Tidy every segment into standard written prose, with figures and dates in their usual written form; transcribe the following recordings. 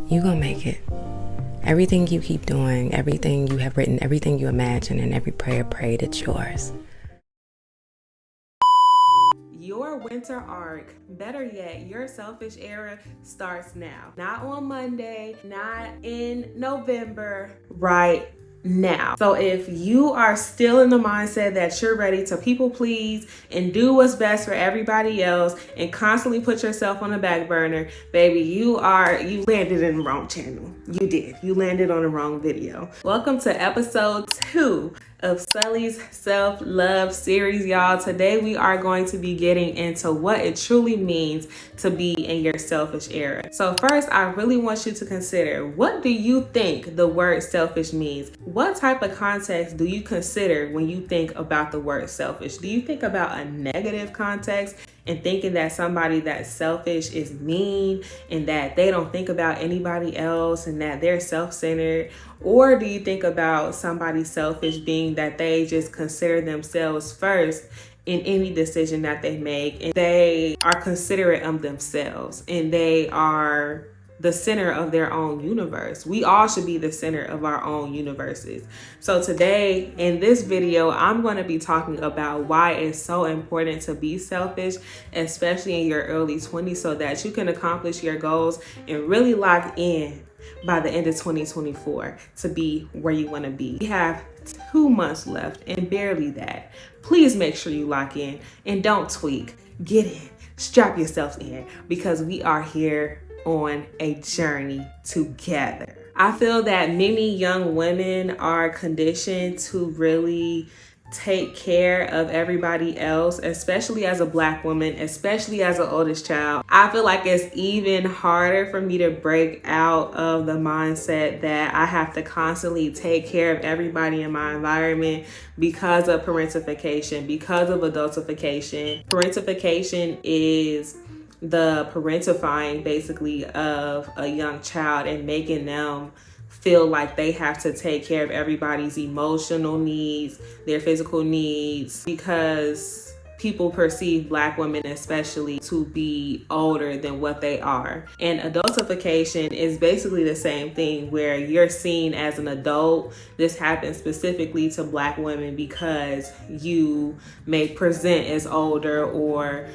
You're gonna make it. Everything you keep doing, everything you have written, everything you imagine, and every prayer prayed, it's yours. Your winter arc, better yet, your selfish era starts now. Not on Monday, not in November, right now. So if you are still in the mindset that you're ready to people please and do what's best for everybody else and constantly put yourself on the back burner, baby, you landed in the wrong channel. You did. You landed on the wrong video. Welcome to episode 2 of Sully's self-love series, y'all. Today we are going to be getting into what it truly means to be in your selfish era. So first, I really want you to consider, what do you think the word selfish means? What type of context do you consider when you think about the word selfish? Do you think about a negative context and thinking that somebody that's selfish is mean and that they don't think about anybody else and that they're self-centered? Or do you think about somebody selfish being that they just consider themselves first in any decision that they make, and they are considerate of themselves and they are the center of their own universe? We all should be the center of our own universes. So today in this video, I'm going to be talking about why it's so important to be selfish, especially in your early 20s, so that you can accomplish your goals and really lock in by the end of 2024 to be where you want to be. We have 2 months left and barely that. Please make sure you lock in and don't tweak. Get in, strap yourself in, because we are here on a journey together. I feel that many young women are conditioned to really take care of everybody else, especially as a Black woman, especially as an oldest child. I feel like it's even harder for me to break out of the mindset that I have to constantly take care of everybody in my environment because of parentification, because of adultification. Parentification is the parentifying basically of a young child and making them feel like they have to take care of everybody's emotional needs, their physical needs, because people perceive Black women especially to be older than what they are. And adultification is basically the same thing, where you're seen as an adult. This happens specifically to Black women because you may present as older, or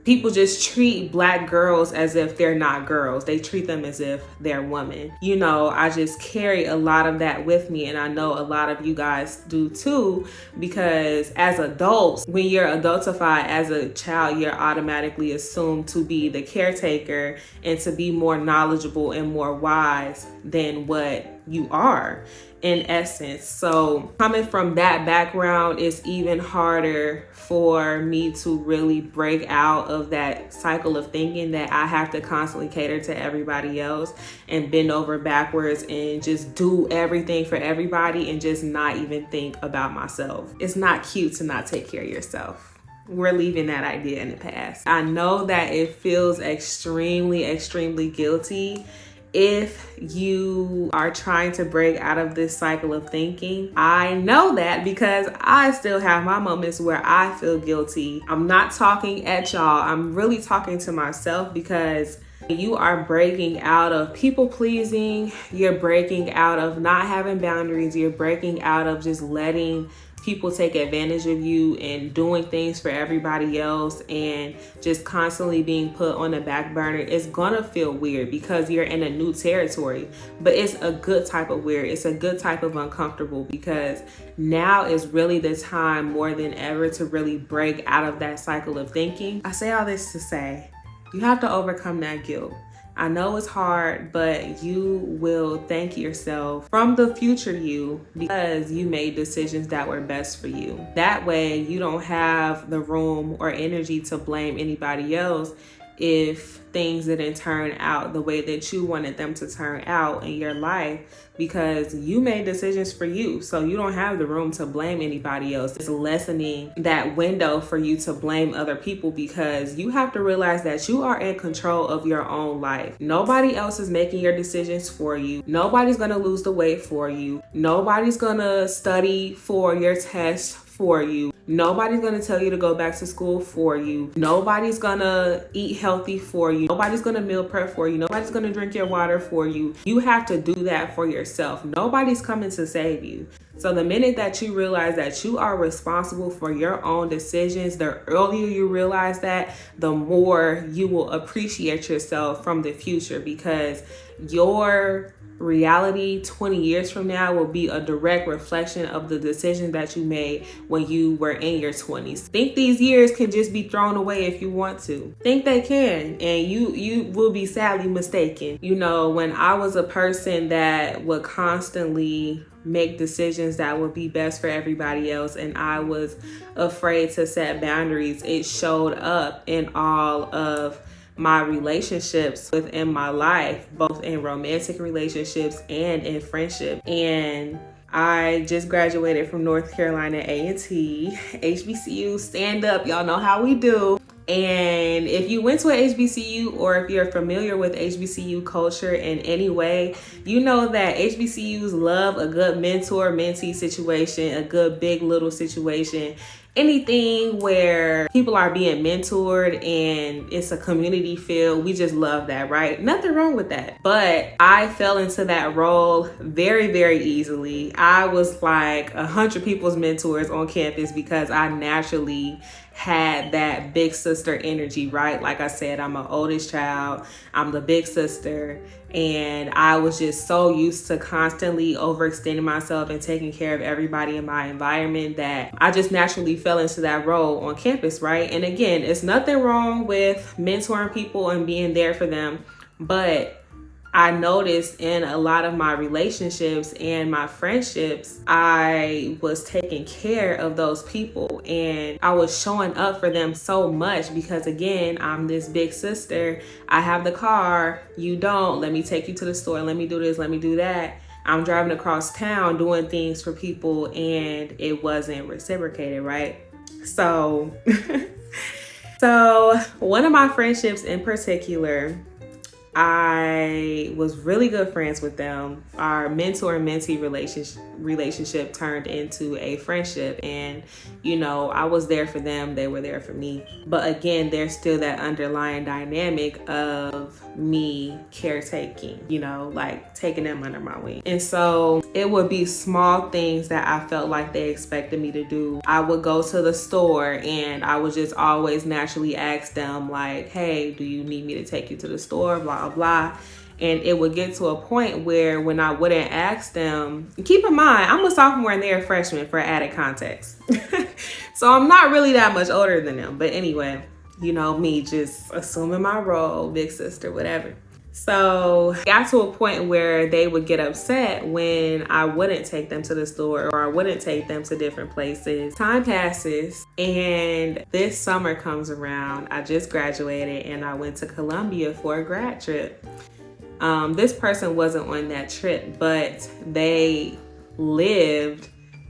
people just treat Black girls as if they're not girls. They treat them as if they're women. You know, I just carry a lot of that with me, and I know a lot of you guys do too, because as adults, when you're adultified as a child, you're automatically assumed to be the caretaker and to be more knowledgeable and more wise than what you are in essence. So coming from that background, it's even harder for me to really break out of that cycle of thinking that I have to constantly cater to everybody else and bend over backwards and just do everything for everybody and just not even think about myself. It's not cute to not take care of yourself. We're leaving that idea in the past. I know that it feels extremely guilty if you are trying to break out of this cycle of thinking. I know that because I still have my moments where I feel guilty. I'm not talking at y'all. I'm really talking to myself, because you are breaking out of people pleasing. You're breaking out of not having boundaries. You're breaking out of just letting people take advantage of you and doing things for everybody else and just constantly being put on the back burner. It's gonna feel weird because you're in a new territory, but it's a good type of weird. It's a good type of uncomfortable, because now is really the time more than ever to really break out of that cycle of thinking. I say all this to say, you have to overcome that guilt. I know it's hard, but you will thank yourself from the future you, because you made decisions that were best for you. That way you don't have the room or energy to blame anybody else if things didn't turn out the way that you wanted them to turn out in your life, because you made decisions for you. So you don't have the room to blame anybody else. It's lessening that window for you to blame other people, because you have to realize that you are in control of your own life. Nobody else is making your decisions for you. Nobody's going to lose the weight for you. Nobody's going to study for your test for you. Nobody's going to tell you to go back to school for you. Nobody's going to eat healthy for you. Nobody's going to meal prep for you. Nobody's going to drink your water for you. You have to do that for yourself. Nobody's coming to save you. So the minute that you realize that you are responsible for your own decisions, the earlier you realize that, the more you will appreciate yourself from the future, because your reality 20 years from now will be a direct reflection of the decisions that you made when you were in your 20s. Think these years can just be thrown away if you want to. Think they can, and you will be sadly mistaken. You know, when I was a person that would constantly make decisions that would be best for everybody else, and I was afraid to set boundaries, it showed up in all of my relationships within my life, both in romantic relationships and in friendship. And I just graduated from North Carolina A&T, HBCU, stand up, y'all know how we do. And if you went to a HBCU, or if you're familiar with HBCU culture in any way, you know that HBCUs love a good mentor-mentee situation, a good big little situation. Anything where people are being mentored and it's a community feel, we just love that, right? Nothing wrong with that. But I fell into that role very, very easily. I was like 100 people's mentors on campus because I naturally had that big sister energy, right? Like I said, I'm an oldest child, I'm the big sister, and I was just so used to constantly overextending myself and taking care of everybody in my environment that I just naturally fell into that role on campus, right? And again, it's nothing wrong with mentoring people and being there for them, but I noticed in a lot of my relationships and my friendships, I was taking care of those people and I was showing up for them so much because, again, I'm this big sister. I have the car, you don't. Let me take you to the store. Let me do this. Let me do that. I'm driving across town doing things for people and it wasn't reciprocated, right? So, one of my friendships in particular, I was really good friends with them. Our mentor and mentee relationship turned into a friendship, and you know, I was there for them, they were there for me. But again, there's still that underlying dynamic of me caretaking, you know, like taking them under my wing. And so it would be small things that I felt like they expected me to do. I would go to the store and I would just always naturally ask them like, hey, do you need me to take you to the store? Blah, blah. And it would get to a point where when I wouldn't ask them, keep in mind, I'm a sophomore and they're a freshman for added context. So I'm not really that much older than them. But anyway, you know, me just assuming my role, big sister, whatever. So it got to a point where they would get upset when I wouldn't take them to the store or I wouldn't take them to different places. Time passes and this summer comes around. I just graduated and I went to Columbia for a grad trip. This person wasn't on that trip, but they lived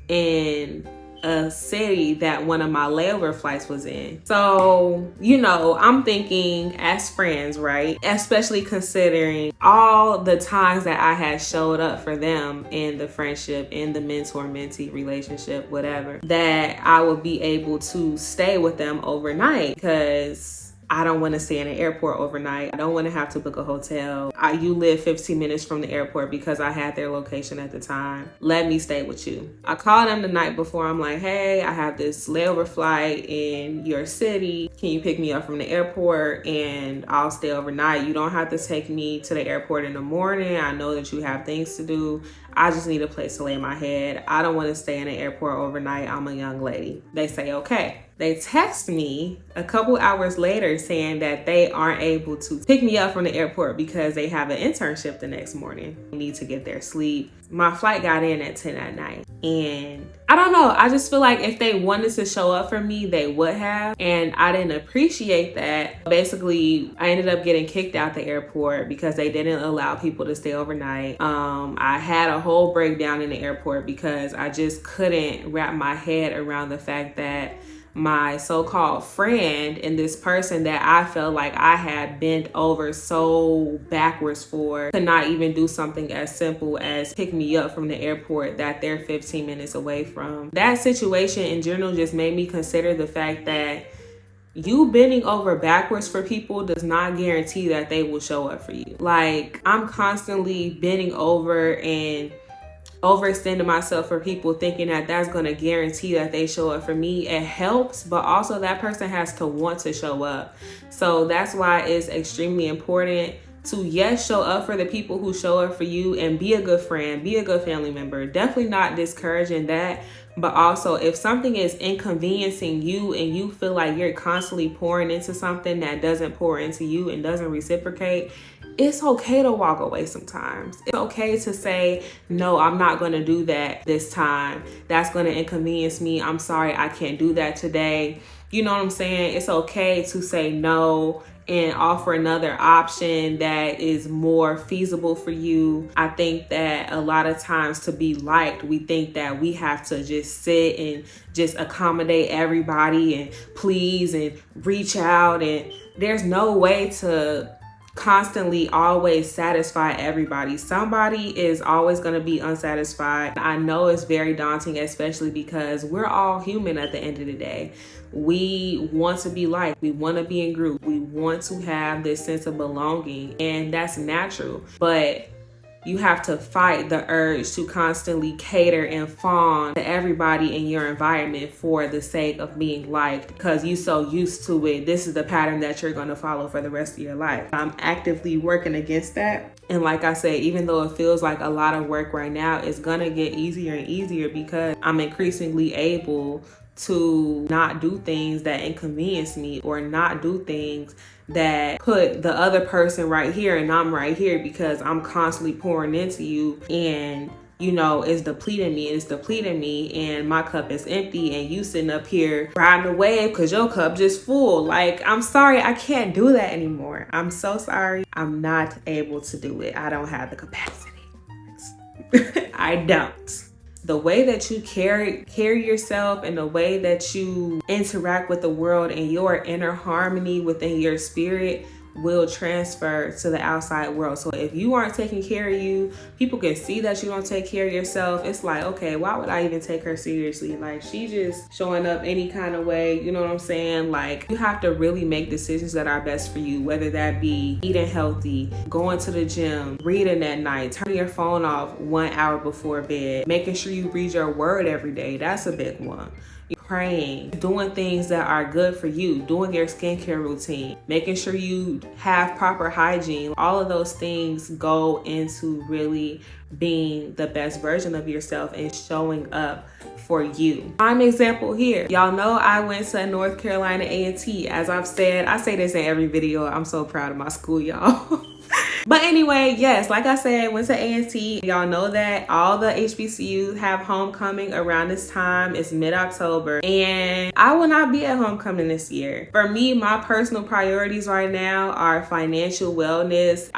in a city that one of my layover flights was in. So, you know, I'm thinking as friends, right? Especially considering all the times that I had showed up for them in the friendship, in the mentor-mentee relationship, whatever, that I would be able to stay with them overnight because I don't want to stay in an airport overnight. I don't want to have to book a hotel. You live 15 minutes from the airport because I had their location at the time. Let me stay with you. I called them the night before. I'm like, hey, I have this layover flight in your city. Can you pick me up from the airport and I'll stay overnight? You don't have to take me to the airport in the morning. I know that you have things to do. I just need a place to lay my head. I don't want to stay in an airport overnight. I'm a young lady. They say, okay. They text me a couple hours later saying that they aren't able to pick me up from the airport because they have an internship the next morning. They need to get their sleep. My flight got in at 10 at night. And I don't know. I just feel like if they wanted to show up for me, they would have. And I didn't appreciate that. Basically, I ended up getting kicked out the airport because they didn't allow people to stay overnight. I had a whole breakdown in the airport because I just couldn't wrap my head around the fact that my so-called friend and this person that I felt like I had bent over so backwards for could not even do something as simple as pick me up from the airport that they're 15 minutes away from. That situation in general just made me consider the fact that you bending over backwards for people does not guarantee that they will show up for you. Like, I'm constantly bending over and overextending myself for people, thinking that that's going to guarantee that they show up for me. It helps, but also that person has to want to show up. So that's why it's extremely important to, yes, show up for the people who show up for you and be a good friend, be a good family member. Definitely not discouraging that. But also, if something is inconveniencing you and you feel like you're constantly pouring into something that doesn't pour into you and doesn't reciprocate, it's okay to walk away sometimes. It's okay to say, no, I'm not going to do that this time. That's going to inconvenience me. I'm sorry, I can't do that today. You know what I'm saying? It's okay to say no and offer another option that is more feasible for you. I think that a lot of times to be liked, we think that we have to just sit and just accommodate everybody and please and reach out. And there's no way to constantly always satisfy everybody. Somebody is always going to be unsatisfied. I know it's very daunting, especially because we're all human at the end of the day. We want to be liked. We want to be in group. We want to have this sense of belonging, and that's natural. But you have to fight the urge to constantly cater and fawn to everybody in your environment for the sake of being liked, because you're so used to it. This is the pattern that you're going to follow for the rest of your life. I'm actively working against that. And like I said, even though it feels like a lot of work right now, it's going to get easier and easier because I'm increasingly able to not do things that inconvenience me or not do things that put the other person right here and I'm right here, because I'm constantly pouring into you and you know, it's depleting me and my cup is empty and you sitting up here riding a wave because your cup just full. Like, I'm sorry, I can't do that anymore. I'm so sorry. I'm not able to do it. I don't have the capacity. I don't. The way that you carry yourself and the way that you interact with the world and your inner harmony within your spirit will transfer to the outside world. So if you aren't taking care of you, people can see that you don't take care of yourself. It's like, okay, why would I even take her seriously? Like, she just showing up any kind of way. You know what I'm saying? Like, you have to really make decisions that are best for you, whether that be eating healthy, going to the gym, reading at night, turning your phone off 1 hour before bed, making sure you read your word every day. That's a big one. Praying, doing things that are good for you, doing your skincare routine, making sure you have proper hygiene. All of those things go into really being the best version of yourself and showing up for you. Prime example here. Y'all know I went to North Carolina A&T. As I've said, I say this in every video. I'm so proud of my school, y'all. But anyway, yes, like I said, went to A&T. Y'all know that all the HBCUs have homecoming around this time. It's mid-October. And I will not be at homecoming this year. For me, my personal priorities right now are financial wellness.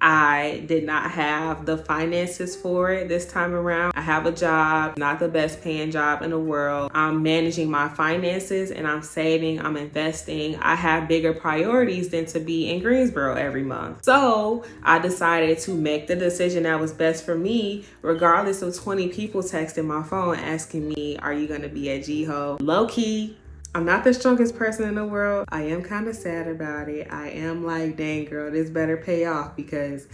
I did not have the finances for it this time around. I have a job, not the best paying job in the world. I'm managing my finances and I'm saving, I'm investing. I have bigger priorities than to be in Greensboro every month. So I decided to make the decision that was best for me, regardless of 20 people texting my phone asking me, are you gonna be at GHO? Low key, I'm not the strongest person in the world. I am kind of sad about it. I am like, dang girl, this better pay off, because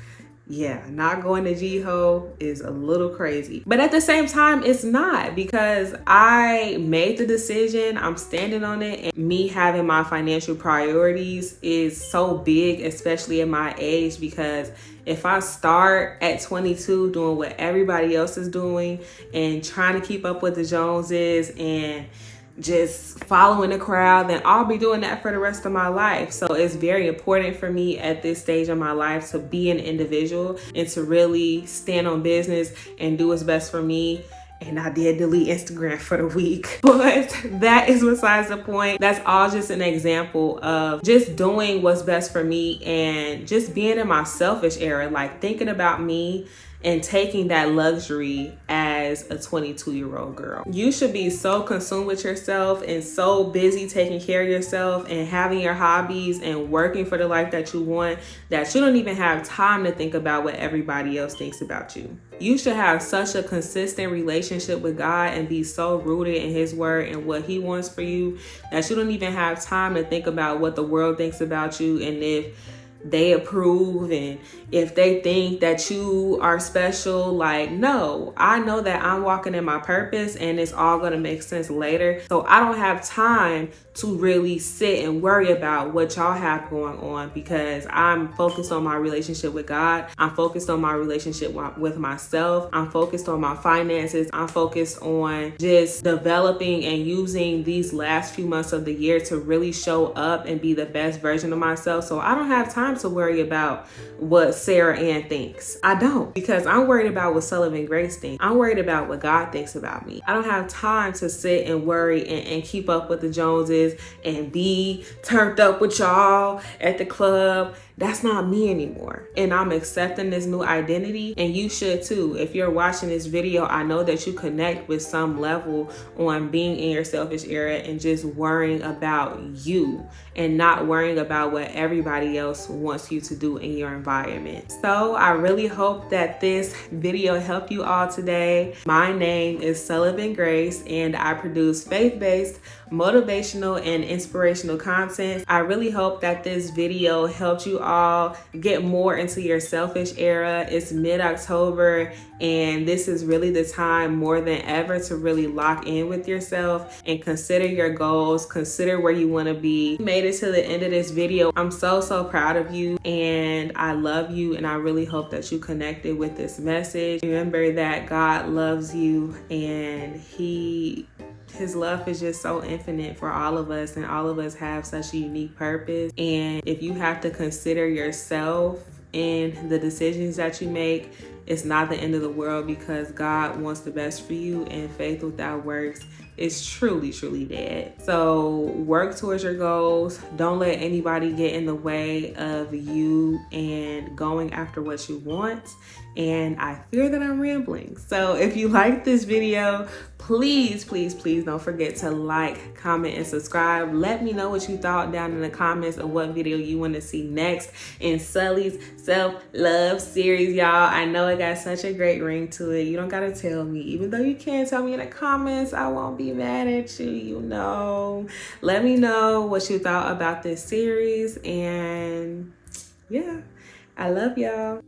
yeah, not going to GHO is a little crazy. But at the same time, it's not, because I made the decision, I'm standing on it, and me having my financial priorities is so big, especially at my age, because if I start at 22 doing what everybody else is doing and trying to keep up with the Joneses and just following the crowd, then I'll be doing that for the rest of my life. So it's very important for me at this stage of my life to be an individual and to really stand on business and do what's best for me. And I did delete Instagram for the week, but that is besides the point. That's all just an example of just doing what's best for me and just being in my selfish era, like thinking about me and taking that luxury as a 22-year-old girl. You should be so consumed with yourself and so busy taking care of yourself and having your hobbies and working for the life that you want that you don't even have time to think about what everybody else thinks about you. You should have such a consistent relationship with God and be so rooted in His word and what He wants for you that you don't even have time to think about what the world thinks about you and if they approve and if they think that you are special. Like, no, I know that I'm walking in my purpose and it's all going to make sense later. So I don't have time to really sit and worry about what y'all have going on because I'm focused on my relationship with God. I'm focused on my relationship with myself. I'm focused on my finances. I'm focused on just developing and using these last few months of the year to really show up and be the best version of myself. So I don't have time to worry about what Sarah Ann thinks. I don't, because I'm worried about what Sullivan Grace thinks. I'm worried about what God thinks about me. I don't have time to sit and worry and keep up with the Joneses and be turned up with y'all at the club. That's not me anymore. And I'm accepting this new identity, and you should too. If you're watching this video, I know that you connect with some level on being in your selfish era and just worrying about you and not worrying about what everybody else wants you to do in your environment. So I really hope that this video helped you all today. My name is Sullivan Grace, and I produce faith-based, motivational, and inspirational content. I really hope that this video helped you all get more into your selfish era. It's mid-October, and this is really the time more than ever to really lock in with yourself and consider your goals, consider where you want to be. You made it to the end of this video. I'm so proud of you, and I love you, and I really hope that you connected with this message. Remember that God loves you, and His love is just so infinite for all of us, and all of us have such a unique purpose. And if you have to consider yourself in the decisions that you make, it's not the end of the world, because God wants the best for you, and faith without works is truly dead. So work towards your goals. Don't let anybody get in the way of you and going after what you want. And I fear that I'm rambling. So if you like this video, please don't forget to like, comment, and subscribe. Let me know what you thought down in the comments of what video you want to see next in Sully's self-love series, y'all. I know it got such a great ring to it. You don't gotta tell me. Even though you can tell me in the comments, I won't be mad at you, you know. Let me know what you thought about this series, and yeah, I love y'all.